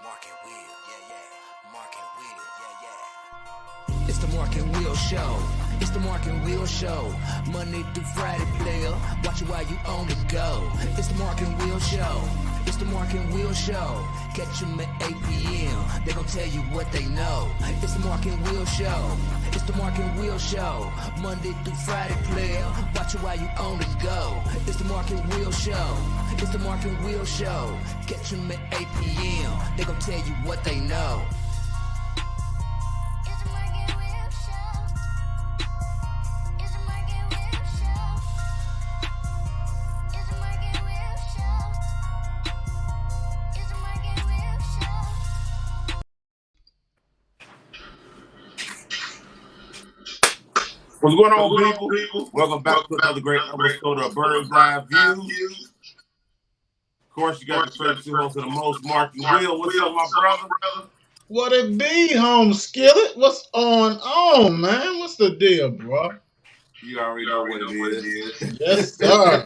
Mark and Will, yeah. Mark and Will, yeah. It's the Mark and Will Show. It's the Mark and Will Show. Monday through Friday, player. Watch it while you on the go. It's the Mark and Will Show. It's the Mark and Will Show. Catch them at 8 p.m. They gon' tell you what they know. It's the Mark and Will Show. It's the Mark and Will Show. Monday through Friday, player. Watch it while you on the go. It's the Mark and Will Show. It's the Mark and Will Show. Catch them at 8 p.m. They gon' tell you what they know. What's going on, people? Welcome back to another great episode of Bird's Eye View. Of course, you got the first two hosts of the most, Mark and Will. What's up, my brother? What it be, home skillet? What's on, man? What's the deal, bro? You already know what it is. Yes, sir.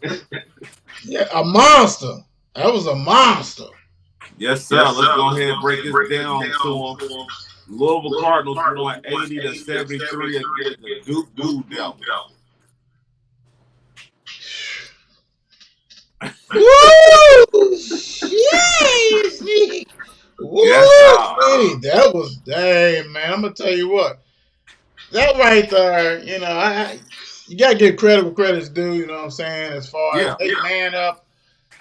Yeah, a monster. That was a monster. Yes, sir. Let's go ahead and break this down to them. Louisville Cardinals won 80-73 against the Duke Blue Devils. Woo! Jeez. Woo! Yes, That was dang, man. I'm gonna tell you what. That right there, you know, you gotta give credit where credit's due. You know what I'm saying? As far as they man up,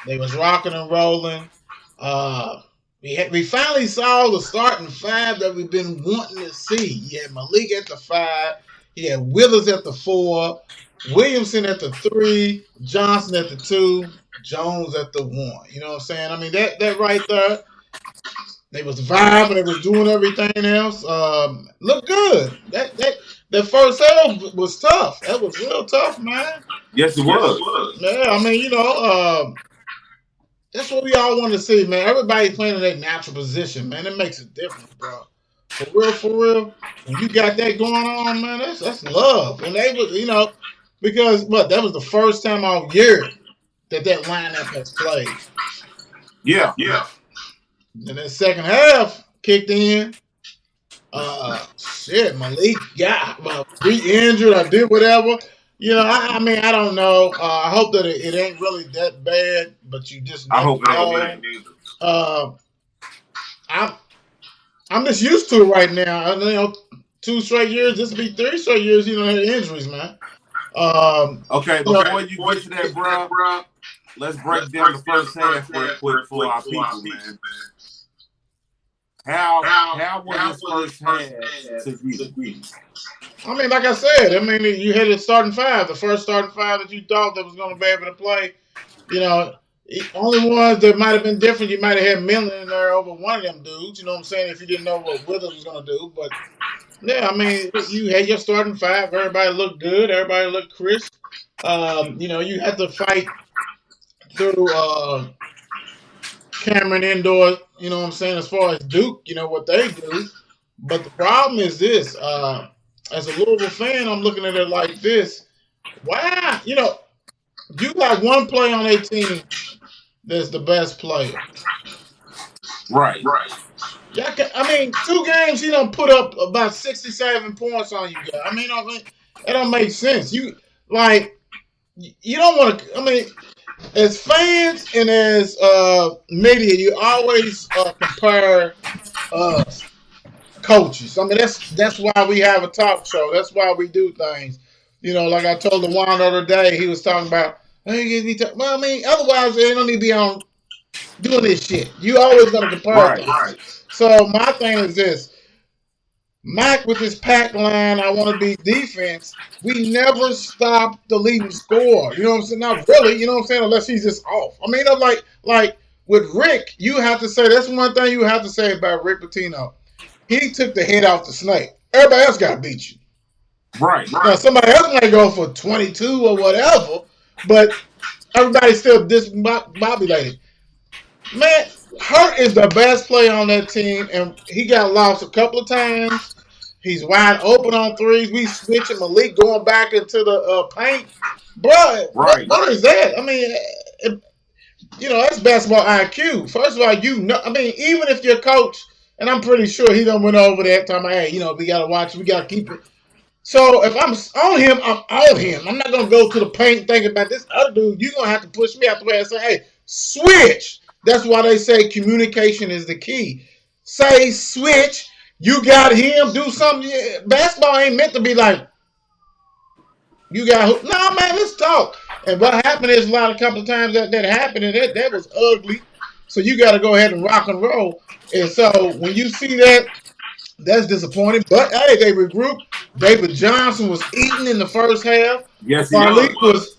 they was rocking and rolling. We finally saw the starting five that we've been wanting to see. You had Malik at the 5, he had Withers at the 4, Williamson at the 3, Johnson at the 2, Jones at the 1. You know what I'm saying? I mean, that right there, they was vibing, they was doing everything else. Looked good. That first half was tough. That was real tough, man. Yes, it was. Yeah, I mean, you know, that's what we all want to see, man. Everybody playing in their natural position, man. It makes a difference, bro. For real. When you got that going on, man, that's love. And they was, you know, because that was the first time all year that lineup has played. Yeah. And that second half kicked in. Malik got re-injured or did whatever. You know, I mean, I don't know. I hope that it ain't really that bad, but you just never know. I'm just used to it right now. You know, 2 straight years. This will be 3 straight years. You know, had injuries, man. Okay, before you get to that, bro, let's break down the first half real quick for our people, man. How was this first half to you? I mean, like I said, you had the starting 5, the first starting 5 that you thought that was going to be able to play. You know, only ones that might have been different, you might have had Millen in there over one of them dudes. You know what I'm saying? If you didn't know what Withers was going to do. But, yeah, I mean, you had your starting 5. Everybody looked good. Everybody looked crisp. You know, you had to fight through Cameron Indoor, you know what I'm saying, as far as Duke, you know, what they do. But the problem is this. As a Louisville fan, I'm looking at it like this. Wow, you know, you got one player on 18 that's the best player. Right. Yeah, I mean, 2 games, he don't put up about 67 points on you guys. I mean, that don't make sense. You don't want to, I mean, as fans and as media, you always compare coaches. I mean, that's why we have a talk show. That's why we do things. You know, like I told the one the other day, he was talking about, well, I mean, otherwise they don't need to be on doing this shit. You always going to compare things. Right. So my thing is this. Mac with his pack line, I want to be defense. We never stop the leading scorer. You know what I'm saying? Not really, you know what I'm saying? Unless he's just off. I mean, like with Rick, you have to say, that's one thing you have to say about Rick Pitino. He took the head off the snake. Everybody else got to beat you. Right. Now, somebody else might go for 22 or whatever, but everybody's still discombobulated. Man, Hurt is the best player on that team, and he got lost a couple of times. He's wide open on threes. We switching Malik going back into the paint. Bro, what is that? I mean, that's basketball IQ. First of all, I mean, even if your coach, and I'm pretty sure he done went over that talking about, hey, we got to watch, we got to keep it. So if I'm on him, I'm on him. I'm not gonna go to the paint thinking about this other dude. You're gonna have to push me out the way and say, hey, switch. That's why they say communication is the key. Say switch. You got him. Do something. Basketball ain't meant to be like you got. No, man. Let's talk. And what happened is a couple of times that happened, and that was ugly. So you got to go ahead and rock and roll. And so when you see that, that's disappointing. But hey, they regrouped. David Johnson was eating in the first half. Yes, he Malik was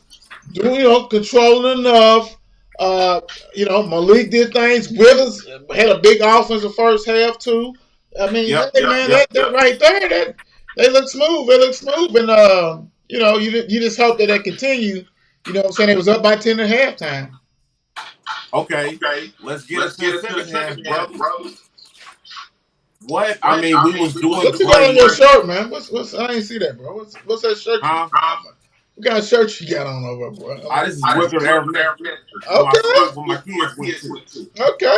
doing, controlling enough. Malik did things. Withers had a big offensive first half too. I mean, that right there, they look smooth. They look smooth, and you just hope that continue. You know what I'm saying? It was up by 10 at halftime. Okay. Let's get us to the second half, brother. What? I mean, we was doing. What you got on your shirt, man? What's? I ain't see that, bro. What's that shirt? Huh? What kind of shirt you got on over, bro? This is working every minute. Okay. For my kids went to. Okay.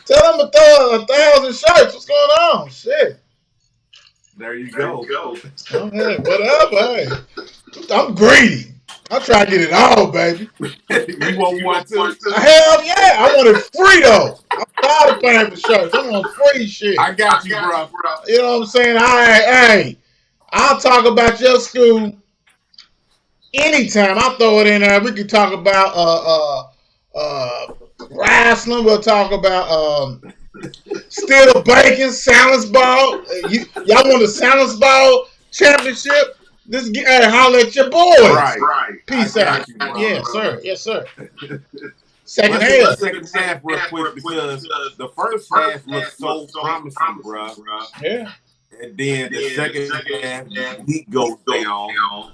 Tell them to throw 1,000 shirts. What's going on? Shit. There you go. Hey, whatever. Hey, I'm greedy. I try to get it all, baby. You want one too? Hell yeah. I want it free, though. I'm tired of paying for shirts. I want free shit. I got you, bro. You know what I'm saying? Hey, I'll talk about your school anytime. I'll throw it in there. We can talk about wrestling. We'll talk about still bacon, silence ball. Y'all want the silence ball championship? Holler at your boys. Right. Peace out. Yes, sir. Second half real quick because the first half looked so promising, bro. Yeah. And then the second half, heat goes down.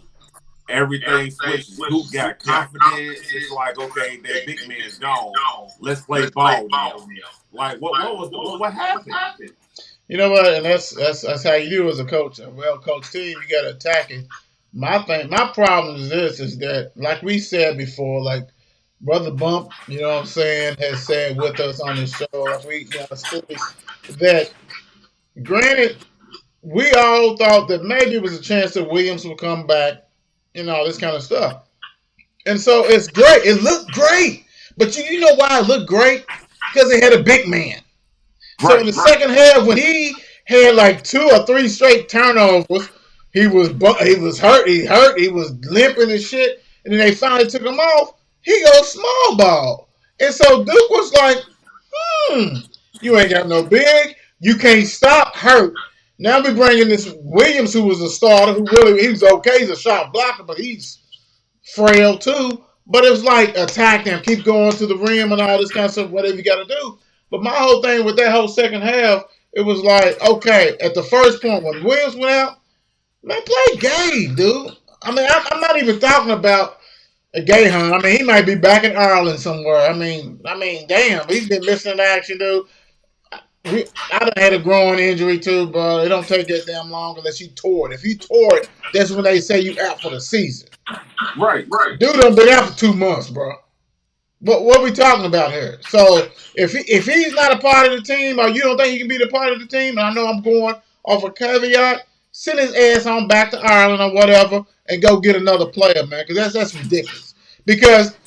Everything switches. Who got confidence? It's like, okay, that big man's gone. Let's play ball now. Like, what happened? You know what? And that's how you do as a coach. A well-coached team, you got to attack it. My problem is this: is that, like we said before, like Brother Bump, you know what I'm saying, has said with us on the show, like that. Granted, we all thought that maybe it was a chance that Williams would come back, and all this kind of stuff. And so it's great. It looked great, but you know why it looked great? Because it had a big man. So in the second half, when he had like 2 or 3 straight turnovers, he was hurt. He was limping and shit. And then they finally took him off. He goes small ball. And so Duke was like, you ain't got no big. You can't stop hurt. Now we bringing this Williams, who was a starter, he was okay. He's a shot blocker, but he's frail too. But it was like attack him, keep going to the rim and all this kind of stuff, whatever you got to do. But my whole thing with that whole second half, it was like, okay, at the first point when Williams went out, man, play game, dude. I mean, I'm not even talking about a Gahan. I mean, he might be back in Ireland somewhere. I mean, damn, he's been missing in action, dude. I done had a growing injury too, bro. It don't take that damn long unless you tore it. If you tore it, that's when they say you out for the season. Right. Dude done been out for 2 months, bro. What are we talking about here? So if he's not a part of the team, or you don't think he can be the part of the team, and I know I'm going off a caveat, send his ass on back to Ireland or whatever and go get another player, man, because that's ridiculous. Because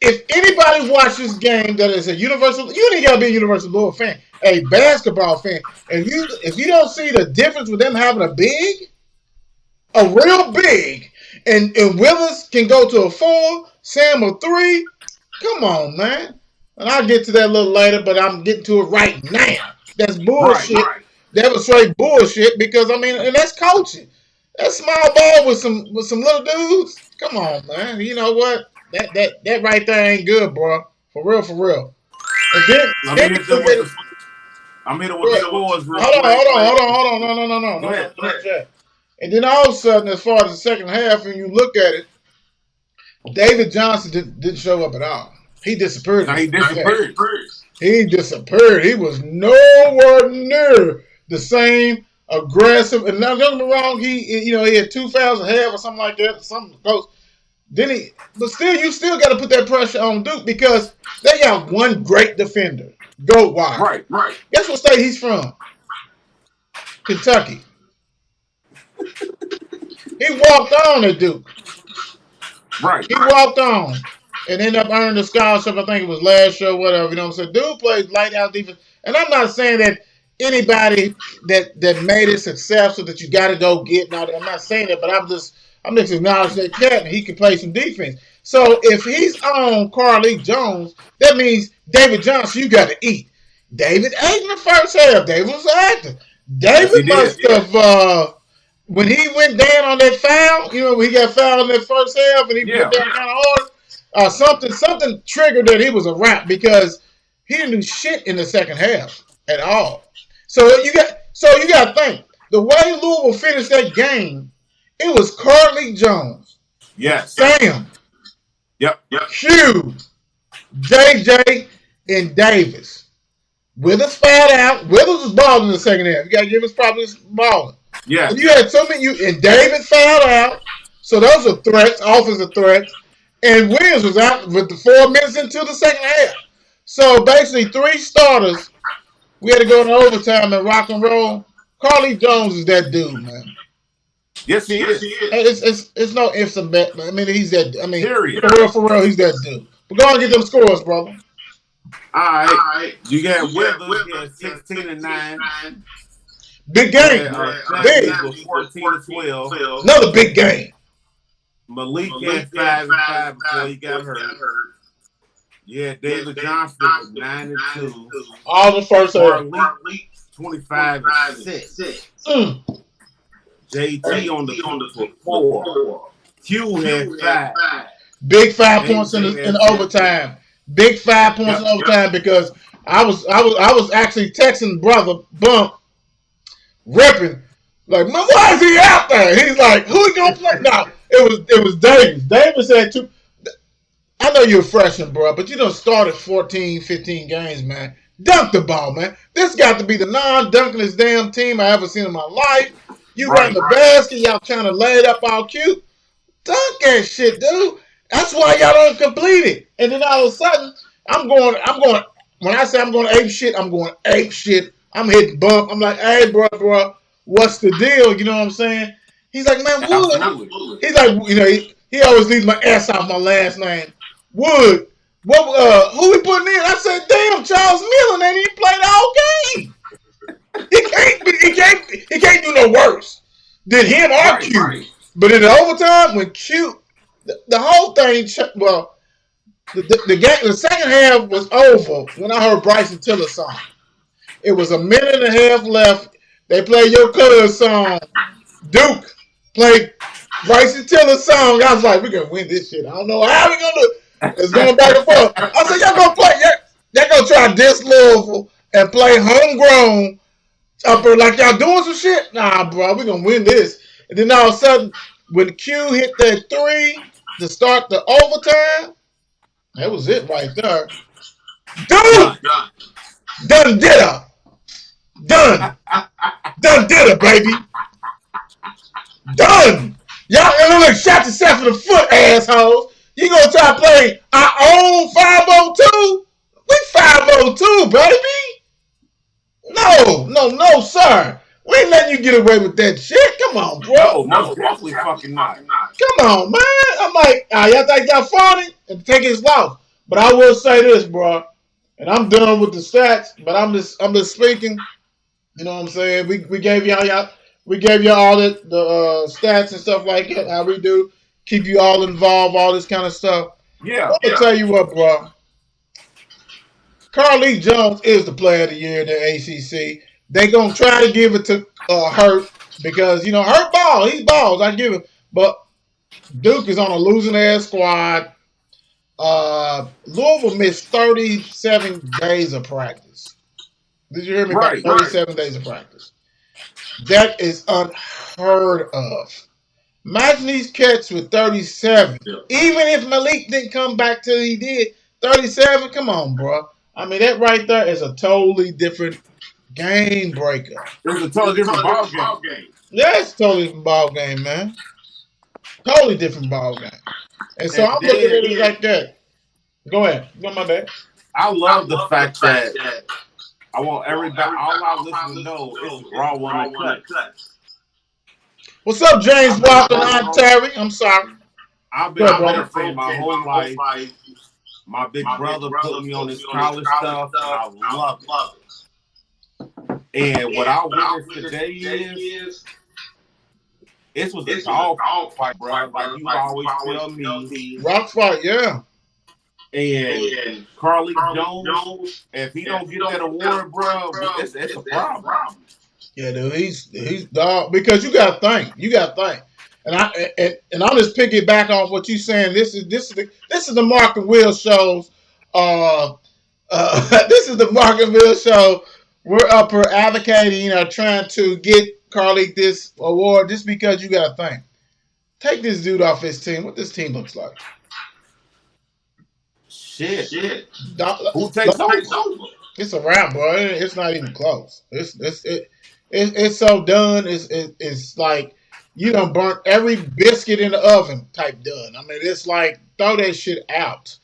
if anybody watches this game that is you ain't gotta be a Universal Louisville fan, a basketball fan, and if you don't see the difference with them having a real big, and Willis can go to a 4, Sam a 3. Come on, man. And I'll get to that a little later, but I'm getting to it right now. That's bullshit. Right. That was straight bullshit because, I mean, and that's coaching. That small ball with some little dudes. Come on, man. You know what? That right there ain't good, bro. For real. And then I'm hitting with the scores. Hold on. No. And then all of a sudden, as far as the second half, when you look at it, David Johnson didn't show up at all. He disappeared. He disappeared. He disappeared. He was nowhere near the same aggressive. And now, don't get me wrong, he had 2 fouls a half or something like that. Something close. But still, you still got to put that pressure on Duke because they got one great defender, goat wide. Right. Guess what state he's from? Kentucky. He walked on at Duke. Right. He walked on and ended up earning the scholarship. I think it was last year, whatever. You know what I'm saying? Dude plays light out defense, and I'm not saying that anybody that made it successful that you got to go get. Now, I'm not saying that, but I'm just acknowledging that cat and he can play some defense. So if he's on Carly Jones, that means David Johnson, you got to eat. David ate in the first half. David was active. David must have. When he went down on that foul, you know, when he got fouled in that first half and he went down kind of hard, something triggered that he was a wrap because he didn't do shit in the second half at all. So you got to think the way Louisville finished that game, it was Carly Jones, Sam, Hugh, JJ, and Davis. Withers fouled out. Withers was balling in the second half. You got to give us probably balling. Yeah. And you had so many, and David fouled out. So those are threats, offensive threats. And Williams was out with the 4 minutes into the second half. So basically, 3 starters. We had to go into overtime and rock and roll. Carly Jones is that dude, man. Yes, he is. It's no ifs and buts. I mean, he's that. I mean, Period. for real, he's that dude. But go on and get them scores, brother. All right. You got Withers, 16 and 9. Big game. Big. 14 and 12. Another big game. Malik had 5 and 5 before he got hurt. Yeah, David Johnson was 9 and 2. All the first half. 25 and 6. JT on the for 4. Q had 5. Big 5 points in overtime. Big 5 points in overtime because I was actually texting brother Bump, ripping like, man, why is he out there? He's like, who he gonna play? No, it was Davis. Davis had 2. I know you're a freshman, bro, but you done started 14, 15 games, man. Dunk the ball, man. This got to be the non-dunkinest damn team I ever seen in my life. You run the basket, y'all trying to lay it up all cute. Dunk that shit, dude. That's why y'all don't complete it. And then all of a sudden, I'm going, when I say I'm going ape shit, I'm going ape shit. I'm hitting Bump. I'm like, hey, bro, what's the deal? You know what I'm saying? He's like, man, Wood. He's like, you know, he always leaves my S off my last name. Wood. Who we putting in? I said, damn, Charles Miller ain't even played all game. He can't do no worse than him or Q. Right. But in the overtime, when Q, the whole thing, well, the second half was over when I heard Bryson Tiller's song. It was a minute and a half left. They played Your Cuz song. Duke played Bryson Tiller's song. I was like, we're going to win this shit. I don't know how we're going to do it. It's going back and forth. I said, y'all going to play. Y'all going to try to diss Louisville and play homegrown up there like y'all doing some shit? Nah, bro, we're going to win this. And then all of a sudden, when Q hit that 3 to start the overtime, that was it right there. Dude! Done did her. Done did her, baby. Done. Y'all look shot yourself in the foot, assholes. You gonna try to play our own 502? We 502, baby. No, sir. We ain't letting you get away with that shit. Come on, bro. No, most definitely fucking not. Come on, man. I'm like, y'all think y'all funny and take his loss. But I will say this, bro. And I'm done with the stats, but I'm just speaking. You know what I'm saying? We gave y'all all the stats and stuff like that. How we do keep you all involved, all this kind of stuff. Yeah. I'm gonna tell you what, bro. Carly Jones is the player of the year in the ACC. They gonna try to give it to Hurt because Hurt ball. He balls. I give it, but Duke is on a losing ass squad. Louisville missed 37 days of practice. Did you hear me? Right, 37 days of practice. That is unheard of. Imagine these cats with 37. Yeah. Even if Malik didn't come back till he did 37, come on, bro. I mean, that right there is a totally different game breaker. It's a totally different ball game. Yeah, it's a totally different ball game, man. Totally different ball game. And so And I'm looking then at it like that. Go ahead. Go, my bad. I love the fact that I want everybody, all our listeners to know it's raw one and cut. What's up, James I've been a Walker pro, and Terry? I'm sorry. I've Go been a ahead, pro brother. fan my whole life. My big brother put me on this college stuff, and I love it. And what I witnessed today is this was a dog fight, bro. Like you always tell me. Rock fight, yeah. And Carly Jones, if he don't get that award, bro, it's a problem. Yeah, dude, he's dog because you gotta think. You gotta think. And I'll just piggyback off what you saying. This is the Mark and Will shows. This is the Mark and Will show. We're up here advocating, trying to get Carly this award just because you gotta think. Take this dude off his team. What this team looks like. Shit. Dog, Who takes over? It's a wrap, bro. It's not even close. It's so done. It's like you done burnt every biscuit in the oven type done. I mean, it's like throw that shit out.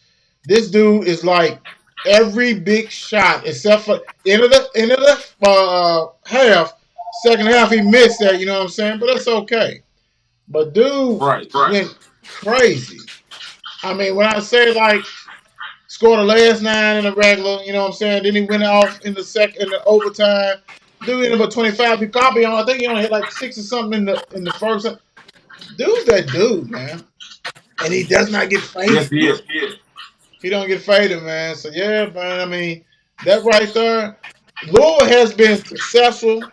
This dude is like every big shot except for end of the half. Second half he missed that. You know what I'm saying? But that's okay. But dude went crazy. I mean, when I say like scored the last 9 in the regular, you know what I'm saying? Then he went off in the overtime. Dude ended up 25. He probably I think he only hit like 6 or something in the first. Dude's that dude, man. And he does not get faded. Yes, he is. He don't get faded, man. So yeah, man. I mean, that right there. Louisville has been successful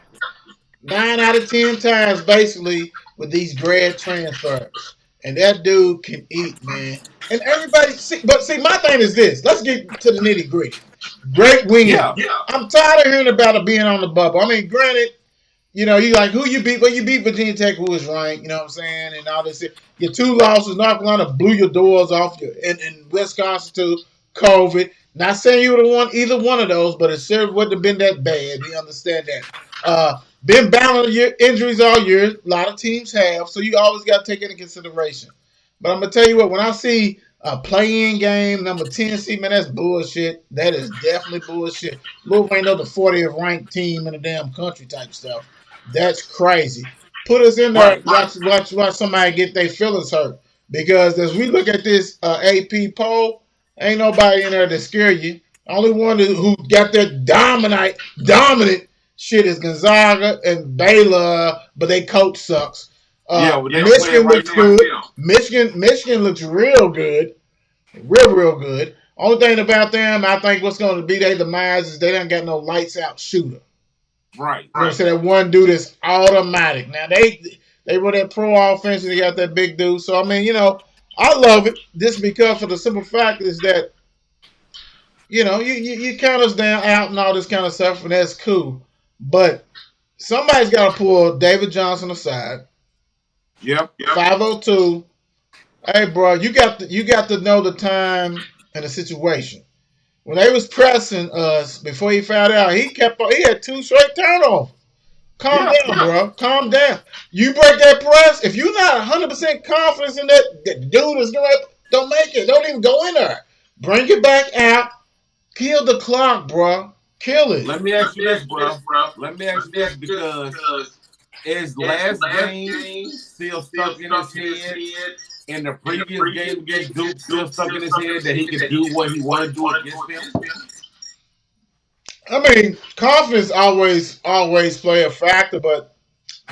9 out of 10 times basically with these grad transfers. And that dude can eat, man. And everybody see, my thing is this. Let's get to the nitty gritty. Great winging. Yeah. I'm tired of hearing about it being on the bubble. I mean, granted, you like who you beat. Well, you beat Virginia Tech, who is ranked. You know what I'm saying, and all this. Your 2 losses, North Carolina blew your doors off. And Wisconsin too. COVID. Not saying you would have won either one of those, but it sure wouldn't have been that bad. We understand that. Been battling your injuries all year. A lot of teams have, so you always got to take it into consideration. But I'm gonna tell you what, when I see a play-in game, number 10 seed, man, that's bullshit. That is definitely bullshit. Louisville ain't no the 40th ranked team in the damn country type stuff. That's crazy. Put us in there. Watch somebody get their feelings hurt. Because as we look at this AP poll, ain't nobody in there to scare you. Only one who got that dominant shit is Gonzaga and Baylor, but they coach sucks. Michigan looks good. Michigan looks real good. Real good. Only thing about them, I think what's going to be their demise is they don't got no lights out shooter. Right. You know what I'm saying? That one dude is automatic. Now they run that pro offense and they got that big dude. So I mean, I love it. Just because for the simple fact is that, you count us down out and all this kind of stuff, and that's cool. But somebody's got to pull David Johnson aside. Yep. 502. Hey, bro, you got to know the time and the situation. When they was pressing us before he found out, he had 2 straight turnovers. Calm down, bro. Calm down. You break that press. If you're not 100% confident in that dude is going to don't make it. Don't even go in there. Bring it back out. Kill the clock, bro. Kill it. Let me ask you this, bro. Let me ask you this because is last game still stuck in his head? In the previous game against Duke, still stuck in his head that he can do what he want to do against them? I mean, confidence always play a factor, but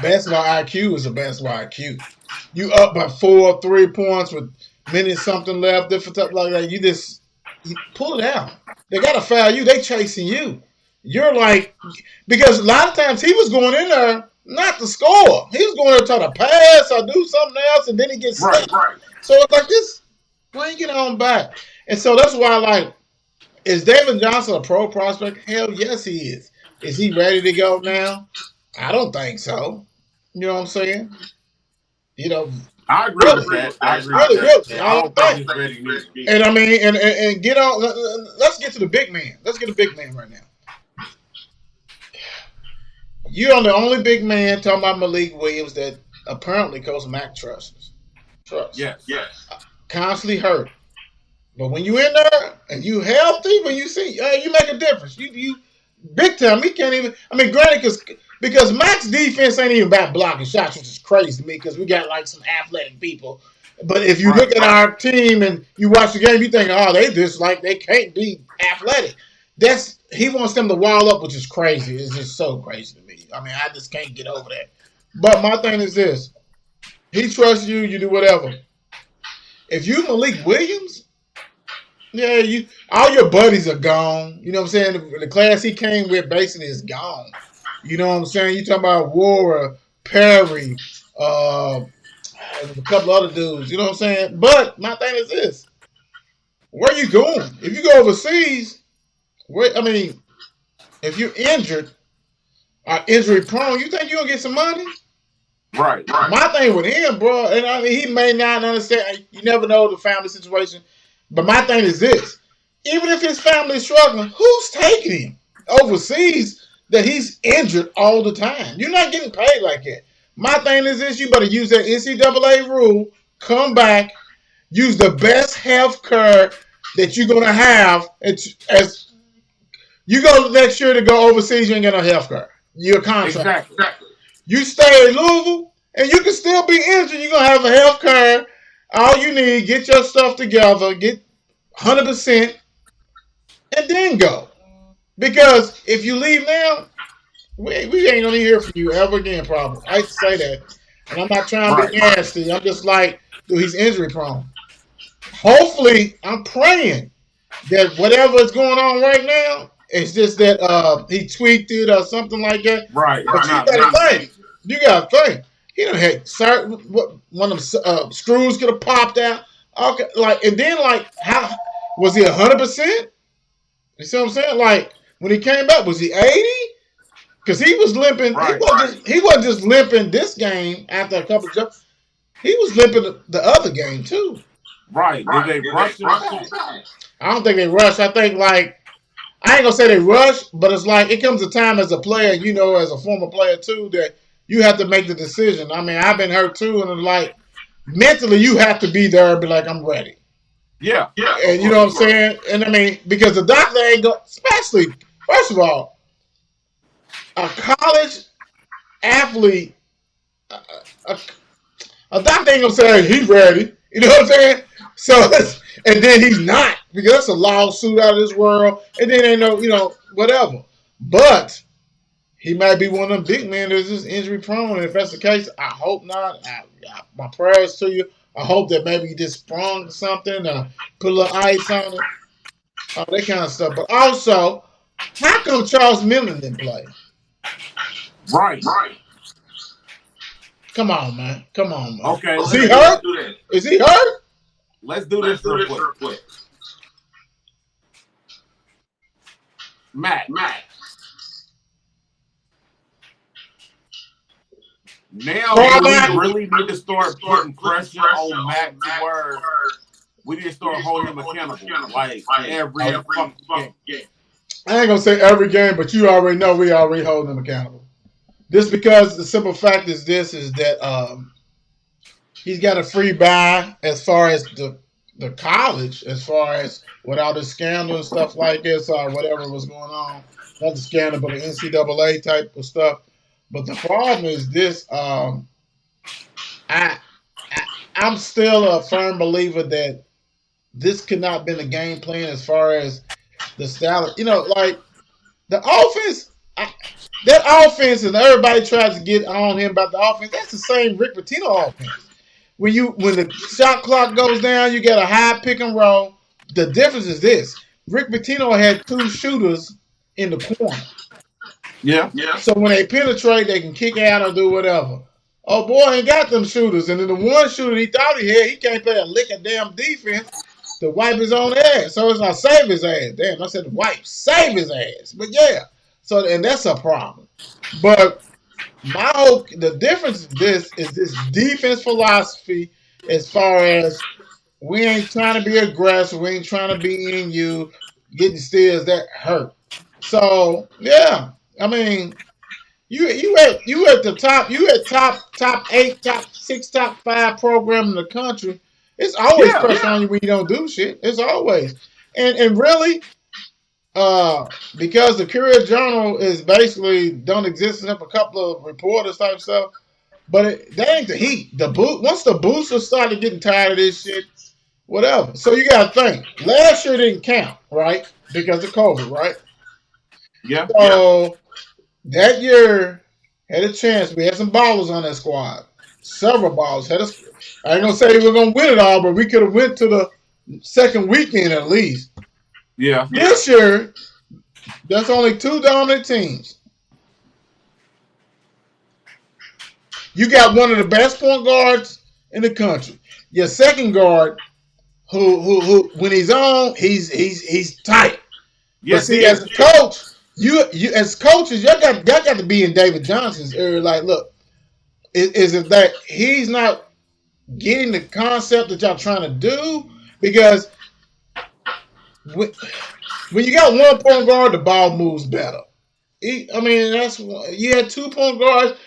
basketball IQ is a basketball IQ. You up by 4, 3 points with minute something left, different stuff like that. You pull it out. They got to foul you. They chasing you. You're like, because a lot of times he was going in there not to score. He was going there to try to pass or do something else, and then he gets stuck. Right. So it's like this, bring it on back. And so that's why, is David Johnson a pro prospect? Hell yes, he is. Is he ready to go now? I don't think so. You know what I'm saying? I agree with that. I don't think he's ready either. And I mean, and get on. Let's get to the big man. Let's get the big man right now. You're the only big man talking about Malik Williams that apparently Coach Mack trusts. Yes. constantly hurt. But when you in there and you healthy, when you see, you make a difference. You big time. He can't even. I mean, granted, because Mac's defense ain't even about blocking shots, which is crazy to me because we got like some athletic people. But if you look at our team and you watch the game, you think, oh, they just like they can't be athletic. That's he wants them to wall up, which is crazy. It's just so crazy to me. I mean, I just can't get over that. But my thing is this: he trusts you. You do whatever. If you Malik Williams, yeah, you all your buddies are gone. You know what I'm saying? The class he came with basically is gone. You know what I'm saying? You talking about Wara, Perry, a couple other dudes. You know what I'm saying? But my thing is this: where you going? If you go overseas, I mean, if you're injured or injury prone, you think you gonna get some money? Right. My thing with him, bro, and I mean, he may not understand. You never know the family situation. But my thing is this: even if his family is struggling, who's taking him overseas that he's injured all the time? You're not getting paid like that. My thing is this: you better use that NCAA rule, come back, use the best health care that you're gonna have as you go next year to go overseas. You ain't got no health care. You're a contract. Exactly. You stay in Louisville, and you can still be injured. You're gonna have a health care. All you need, get your stuff together, get 100%, and then go. Because if you leave now, we ain't gonna hear from you ever again. Probably. I hate to say that, and I'm not trying to be nasty. I'm just like, dude, he's injury prone. Hopefully, I'm praying that whatever is going on right now, it's just that he tweaked it or something like that. Right. But you gotta think. You gotta think. He done had certain one of them screws could have popped out. Okay, like and then like how was he 100%? You see what I'm saying? Like when he came back, was he 80? Because he was limping. Right. He wasn't just limping this game after a couple of jumps. He was limping the other game too. Right. Did they rush him back? I don't think they rushed. I think like I ain't gonna say they rush, but it's like it comes a time as a player, you know, as a former player too, that you have to make the decision. I mean, I've been hurt too, and it's like mentally you have to be there and be like, I'm ready. Yeah. And you know what I'm saying? And I mean, because the doctor ain't go, especially first of all, a college athlete, a doctor ain't gonna say hey, he's ready. You know what I'm saying? So and then he's not because that's a lawsuit out of this world, and then ain't no, you know, whatever. But he might be one of them big men that's just injury prone. And if that's the case, I hope not. My prayers to you. I hope that maybe you just sprung something, put a little ice on it, all that kind of stuff. But also, how come Charles Millen didn't play? Right. Come on, man. Okay. Is he hurt? Is he hurt? Let's do this real quick. Matt. Now we really need to start putting pressure on Matt to where we need to start holding him accountable. Like every fucking game. I ain't gonna say every game, but you already know we already hold him accountable. Just because the simple fact is that he's got a free buy as far as the college, as far as without the scandal and stuff like this or whatever was going on. Not the scandal, but the NCAA type of stuff. But the problem is this: I'm still a firm believer that this could not have been a game plan as far as the style. You know, like the offense. That offense, and everybody tries to get on him about the offense. That's the same Rick Pitino offense. When the shot clock goes down, you get a high pick and roll. The difference is this: Rick Pitino had two shooters in the corner. Yeah. So when they penetrate, they can kick out or do whatever. Oh boy, ain't got them shooters, and then the one shooter he thought he had, he can't play a lick of damn defense to wipe his own ass. So it's not save his ass. Damn, I said wipe, save his ass. But yeah, so and that's a problem. But the difference is this defense philosophy as far as we ain't trying to be aggressive, we ain't trying to be in you, getting steals that hurt. So yeah, I mean, you at the top, you at top 8, top 6, top 5 program in the country, It's always Yeah. pressure on you when you don't do shit. It's always. And really, because the Courier Journal is basically don't exist except a couple of reporters type stuff. But that ain't the heat. Once the boosters started getting tired of this shit, whatever. So you gotta think. Last year didn't count, right? Because of COVID, right? Yeah. So that year had a chance. We had some ballers on that squad. Several ballers. I ain't gonna say we are gonna win it all, but we could have went to the second weekend at least. Yeah. This year, there's only two dominant teams. You got one of the best point guards in the country. Your second guard, who when he's on, he's tight. But Yes, see, he as a is. coach, you as coaches, y'all got to be in David Johnson's area. Like, look, is it that he's not getting the concept that y'all trying to do? Because when you got one point guard, the ball moves better. I mean, you had 2 point guards.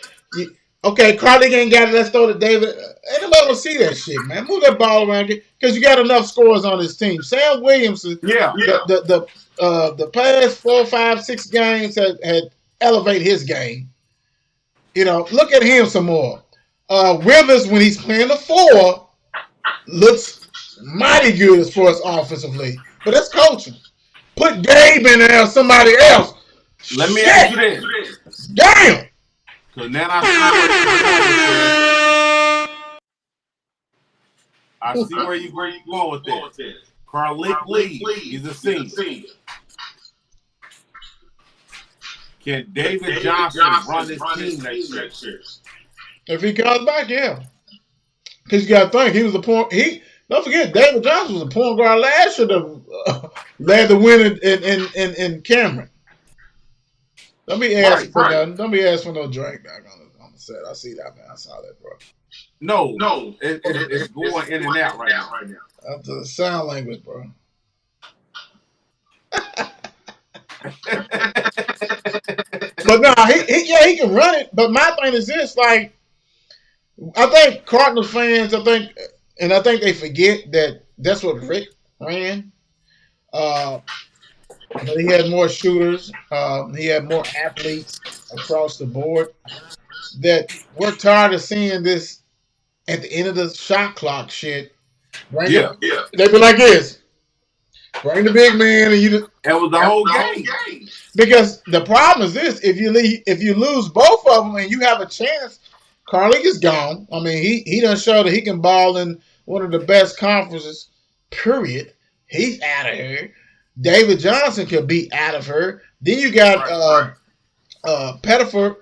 Okay, Carly ain't got it. Let's throw to David. Ain't nobody gonna see that shit, man. Move that ball around because you got enough scores on this team. Sam Williamson, Yeah. the past 4, 5, 6 games had elevated his game. Look at him some more. Rivers, when he's playing the 4, looks mighty good as far as offensively. But that's coaching. Put Gabe in there or somebody else. Let me Shit. ask you this. Damn. Because now I see where you're going with this. I see where you're going with this. Carlick Lee, he's a senior. Can David Johnson run this team next year? If he comes back, yeah. Because you got to think, he was a point. Don't forget, David Johnson was a point guard last year that led the win in Cameron. Don't be asking for nothing. Don't be asking for no drink back on the set. I see that, man. I saw that, bro. No, it's going in and out right now. That's the sound language, bro. But no, he can run it. But my thing is this: like, I think Cardinals fans, I think they forget that that's what Rick ran. But he had more shooters. He had more athletes across the board. That we're tired of seeing this at the end of the shot clock shit. Right? Yeah. They be like this. Bring the big man, and that was the whole game. Because the problem is this: if you lose both of them and you have a chance, Carly is gone. I mean, he done showed that he can ball in one of the best conferences. Period. He's out of here. David Johnson could be out of her. Then you got Pettiford,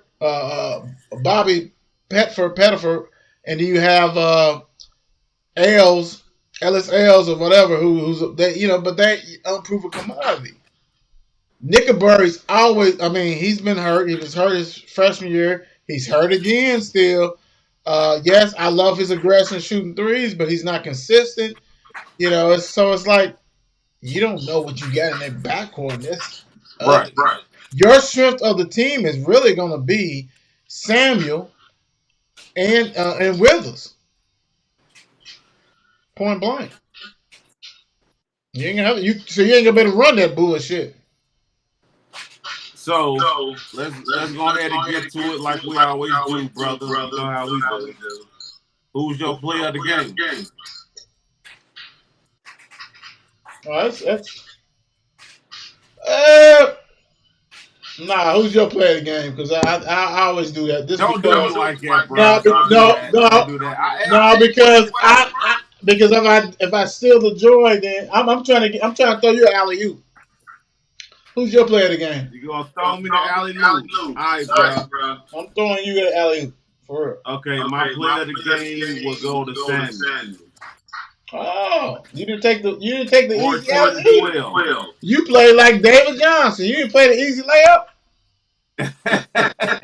Bobby Pettiford, and then you have Ellis Ailes or whatever, who's that, but that unproven commodity. Nickelberry's always, I mean, he's been hurt. He was hurt his freshman year. He's hurt again still. Yes, I love his aggression shooting threes, but he's not consistent. So it's like you don't know what you got in that backcourt. Right. Your strength of the team is really going to be Samuel and Withers. Point blank. You ain't gonna be able to run that bullshit. So let's go ahead and get to it like we always do, brother. You know how we do. Who's your player of the game? Who's your player of the game? Because I always do that. Don't do it like that, bro. No, because if I steal the joy, then I'm trying to throw you an alley oop. Who's your player of the game? You gonna throw me the alley oop? All right, bro. I'm throwing you the alley oop for real. Okay, my player of the game will go to Samuel. Oh, you didn't take the easy alley oop. You played like David Johnson. You didn't play the easy layup.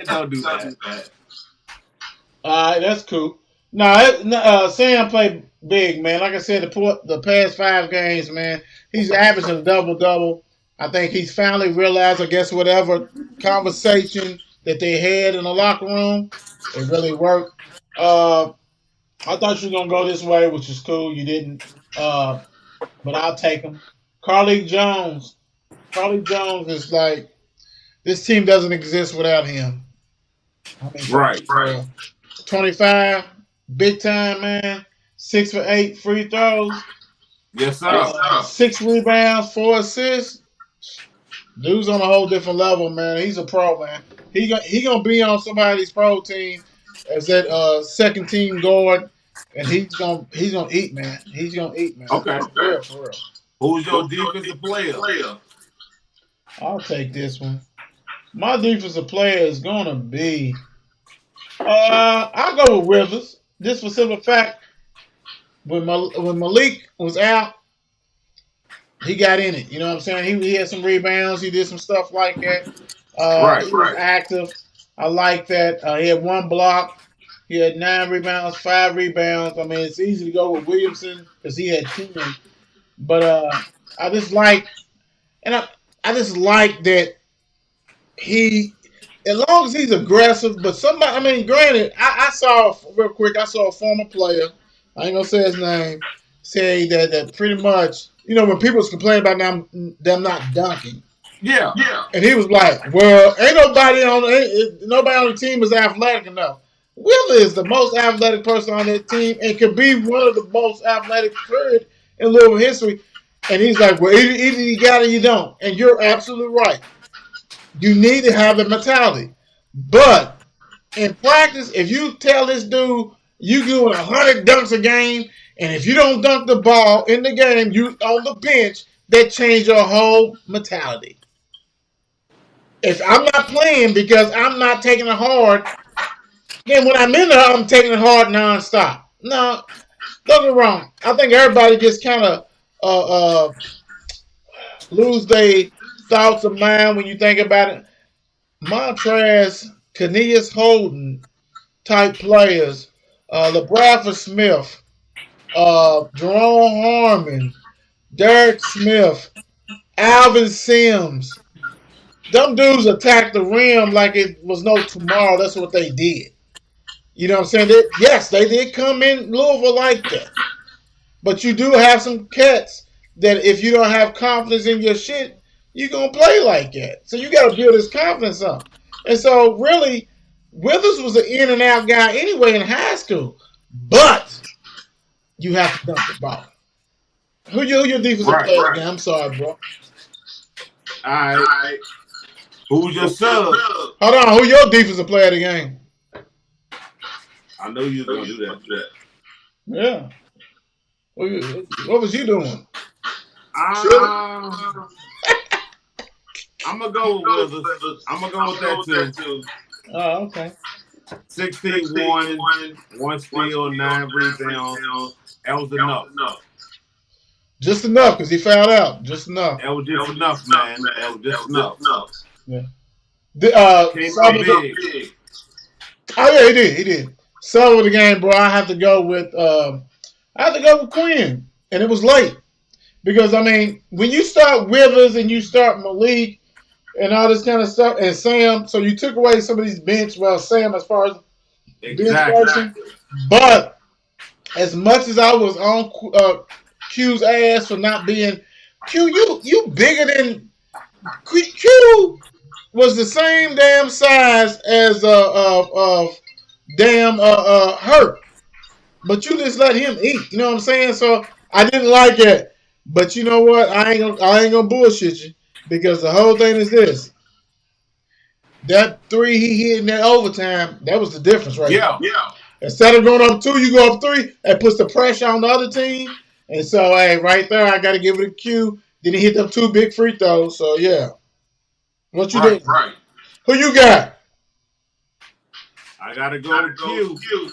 Don't do that. All right, that's cool. No, Sam played big, man. Like I said, the past 5 games, man, he's averaging a double-double. I think he's finally realized, I guess, whatever conversation that they had in the locker room, it really worked. I thought you were gonna go this way, which is cool. You didn't, but I'll take him. Carly Jones. Carly Jones is like this team doesn't exist without him. I mean, Right. 25, big time man. 6 for 8 free throws. Yes, sir. 6 rebounds, 4 assists. Dude's on a whole different level, man. He's a pro, man. He gonna be on somebody's pro team as that second team guard, and he's gonna eat, man. He's gonna eat, man. Okay. For real. Who's your defensive player? I'll take this one. My defensive player is gonna be. I'll go with Rivers. This for simple fact, when Malik was out, he got in it. You know what I'm saying? He had some rebounds. He did some stuff like that. He was active. I like that. He had 1 block. He had 9 rebounds, 5 rebounds. I mean, it's easy to go with Williamson because he had 10. But I just like, and I just like that he, as long as he's aggressive. But somebody, I mean, granted, I saw real quick. I saw a former player. I ain't gonna say his name. Say that pretty much, you know, when people was complaining about them not dunking. Yeah. And he was like, "Well, ain't nobody on the team is athletic enough." Wheeler is the most athletic person on that team and could be one of the most athletic period in Louisville history. And he's like, "Well, either you got it or you don't." And you're absolutely right. You need to have the mentality, but in practice, if you tell this dude you doing 100 dunks a game, and if you don't dunk the ball in the game, you on the bench, that change your whole mentality. If I'm not playing because I'm not taking it hard, then when I'm in there, I'm taking it hard nonstop. No, don't get me wrong. I think everybody just kind of lose their thoughts of mind when you think about it. Montrez, Cornelius Holden type players, LeBradford Smith, Jerome Harmon, Derek Smith, Alvin Sims. Them dudes attacked the rim like it was no tomorrow. That's what they did. You know what I'm saying? Yes, they did come in Louisville like that. But you do have some cats that if you don't have confidence in your shit, you're going to play like that. So you got to build his confidence up. And so really, Withers was an in and out guy anyway in high school. But you have to dunk the ball. Who your defensive player again? I'm sorry, bro. All right. Who's your sub? Hold on. Who your defensive player of the game? I know you was going to do that. Yeah. What was you doing? I'm going to go with Withers. I'm going to go with that too. Oh, okay. 16-1, 1 steal, 9 rebounds. That was enough. Just enough because he fouled out. Just enough. That was just enough, man. That was just enough. Yeah. Big. Oh yeah, he did. So with the game, bro, I have to go with Quinn, and it was late because I mean when you start Rivers and you start Malik and all this kind of stuff, and Sam, so you took away some of these bench. Well, Sam as far as bench person, but as much as I was on Q's ass for not being Q, you bigger than Q was the same damn size as damn Hurt, but you just let him eat. You know what I'm saying? So I didn't like it, but you know what? I ain't gonna bullshit you because the whole thing is this. That 3 he hit in that overtime, that was the difference right Yeah. Instead of going up 2, you go up 3. That puts the pressure on the other team. And so, hey, right there, I got to give it a Q. Then he hit them 2 big free throws. So, yeah. What you doing? Right. Who you got? I got to go with Q.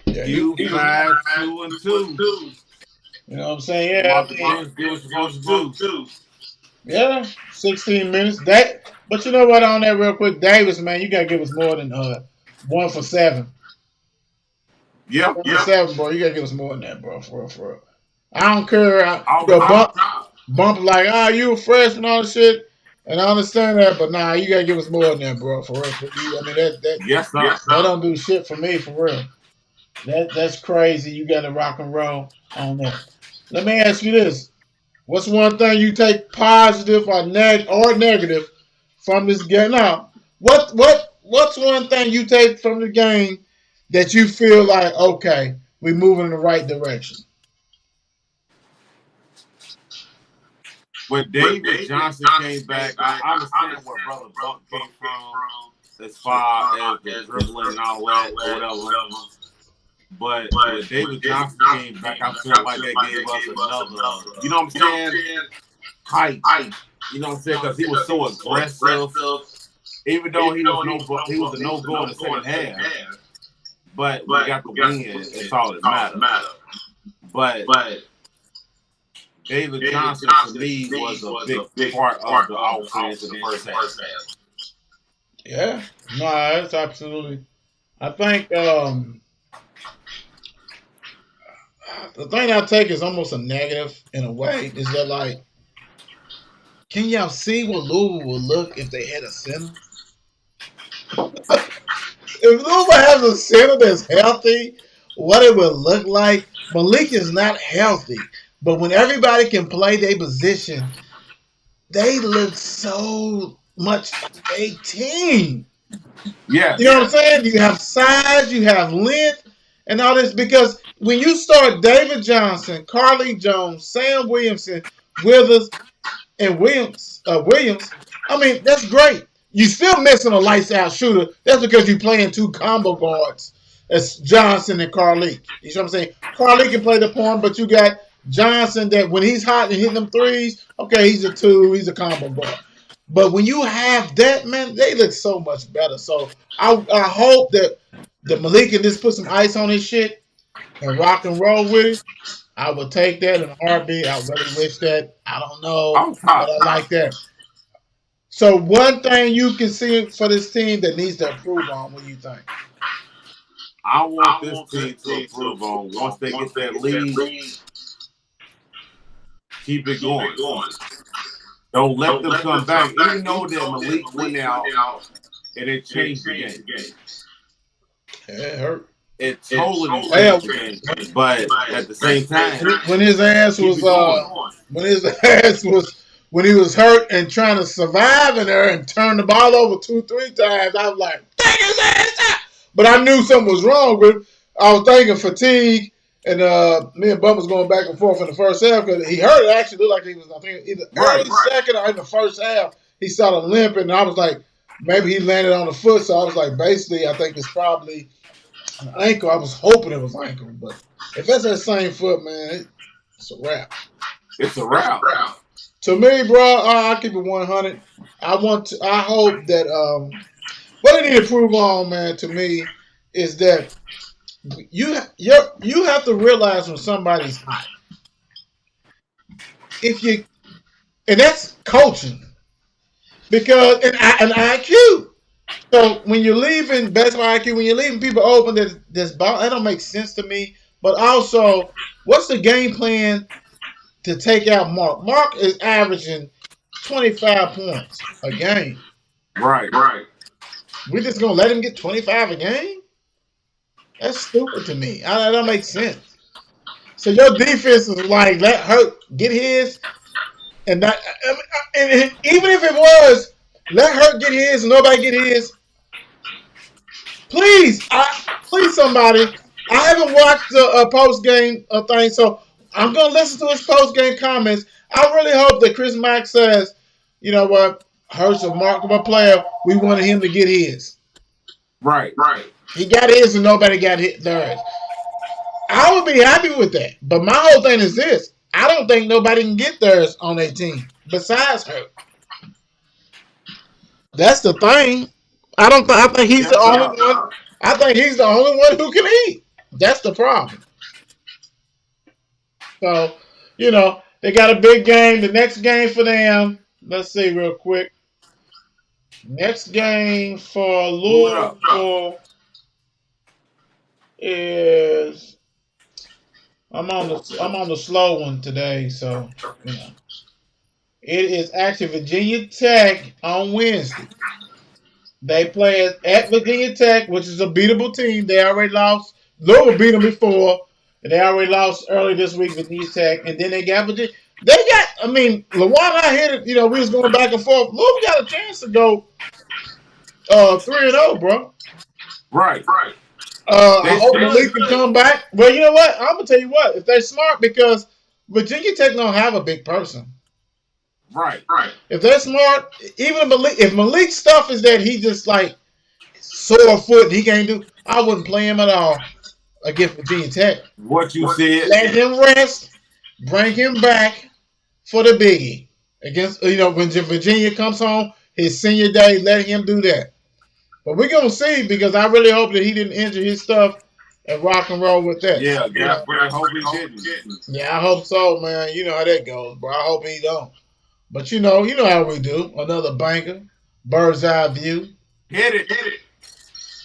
Yeah, Q 5, 2, and 2. You know what I'm saying? Yeah. Yeah, 16 minutes. But you know what on that real quick? Davis, man, you got to give us more than 1 for 7. Yeah. 1 for 7, bro. You got to give us more than that, bro. For real. I don't care. Bump like, you a freshman, all this shit. And I understand that, but nah, you gotta give us more than that, bro. For real, for you. I mean, Yes, sir. that don't do shit for me, for real. That's crazy. You got to rock and roll on that. Let me ask you this: what's one thing you take positive or negative from this game? Now, what's one thing you take from the game that you feel like okay, we moving in the right direction? When David Johnson came back, I understand where Brother Bunk came from as far as the dribbling and all that or whatever. But when David Johnson came back, I felt like that gave us another, you know what I'm saying, height. You know what I'm saying? Because he was so aggressive. Even though he was a no go in the second half, but we got the win. That's all that matters. But David Johnson to me was a big part of the offense in the first half. Yeah, no, that's absolutely. I think the thing I take is almost a negative in a way. Is that like, can y'all see what Louisville would look if they had a center? If Louisville has a center that's healthy, what it would look like. Malik is not healthy, but when everybody can play their position, they look so much a team. Yeah. You know what I'm saying? You have size, you have length, and all this because when you start David Johnson, Carly Jones, Sam Williamson, Withers, and Williams, I mean, that's great. You still missing a lights out shooter. That's because you're playing two combo guards. That's Johnson and Carleek. You know what I'm saying? Carleek can play the point, but you got Johnson that when he's hot and hitting them threes, okay, he's a two, he's a combo guard. But when you have that, man, they look so much better. So I hope that Malik can just put some ice on his shit and rock and roll with it. I would take that in a heartbeat. I really wish that. I don't know, I'm but top. I like that. So one thing you can see for this team that needs to improve on, what do you think? I want this team to improve on once they get that lead, keep it going. Don't let them come back. Even though that Malik went out and it changed the game. It hurt. It totally changed the game. But at the same time, when his ass keep was it going. when his ass was when he was hurt and trying to survive in there and turn the ball over 2-3 times, I was like, take his ass out. But I knew something was wrong with him. I was thinking fatigue, and me and Bum was going back and forth in the first half because he hurt. It actually looked like he was, I think, either early second or in the first half. He started limping, and I was like, maybe he landed on the foot. So I was like, basically, I think it's probably an ankle. I was hoping it was ankle, but if that's that same foot, man, it's a wrap. It's a wrap. To me, bro, I'll keep it 100. I hope that what they need to prove on, man, to me, is that you have to realize when somebody's hot. If you and that's coaching because and IQ. So when you're leaving basketball IQ, when you're leaving people open, this ball that don't make sense to me. But also, what's the game plan to take out Mark? Mark is averaging 25 points a game. Right. We're just gonna let him get 25 a game? That's stupid to me. That don't make sense. So your defense is like let Hurt get his, and not. And even if it was let Hurt get his and nobody get his, please somebody. I haven't watched the post game thing, so I'm gonna listen to his post game comments. I really hope that Chris Mack says, you know what, Hurt's a remarkable player. We wanted him to get his. Right. He got his and nobody got theirs. I would be happy with that. But my whole thing is this: I don't think nobody can get theirs on their team besides Hurt. That's the thing. I think he's the only one. I think he's the only one who can eat. That's the problem. So, they got a big game. The next game for them, let's see real quick. Next game for Louisville is I'm on the slow one today, so It is actually Virginia Tech on Wednesday. They play at Virginia Tech, which is a beatable team. They already lost. Louisville beat them before. And they already lost early this week, Virginia Tech. And then they got Virginia. LaJuan, I hit it. You know, we was going back and forth. Louisville got a chance to go 3-0, bro. Right. I hope Malik can come back. Well, you know what? I'm going to tell you what. If they're smart, because Virginia Tech don't have a big person. Right. If they're smart, even if Malik's stuff is that he just like sore foot, he can't do, I wouldn't play him at all against Virginia Tech. What you said. Let him rest, bring him back for the biggie. Against, when Virginia comes home, his senior day, let him do that. But we're going to see, because I really hope that he didn't injure his stuff and rock and roll with that. Yeah, I hope he didn't. Yeah, I hope so, man. You know how that goes, bro. I hope he don't. But you know how we do. Another banger. Bird's eye view. Hit it.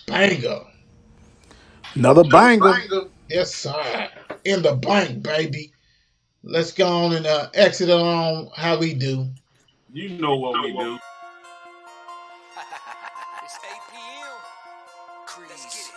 Banger. Another banger. Yes, sir. In the bank, baby. Let's go on and exit on how we do. You know what we do. It's 8 p.m. Let's get it.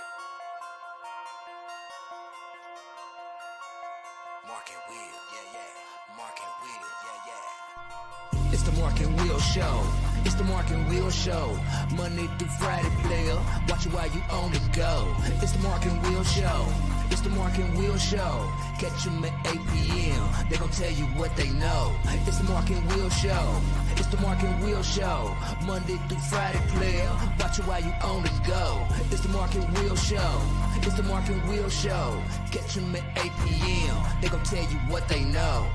Mark and Will, yeah. Mark and Will, yeah. It's the Mark and Will Show. It's the Mark and Will Show. Monday through Friday, player. Watch it while you on the go. It's the Mark and Will Show. It's the Mark and Will Show. Catch them at 8 p.m. They gon' tell you what they know. It's the Mark and Will Show. It's the Mark and Will Show. Monday through Friday, player. Watch it while you on the go. It's the Mark and Will Show. It's the Mark and Will Show. Catch them at 8 p.m. They gon' tell you what they know.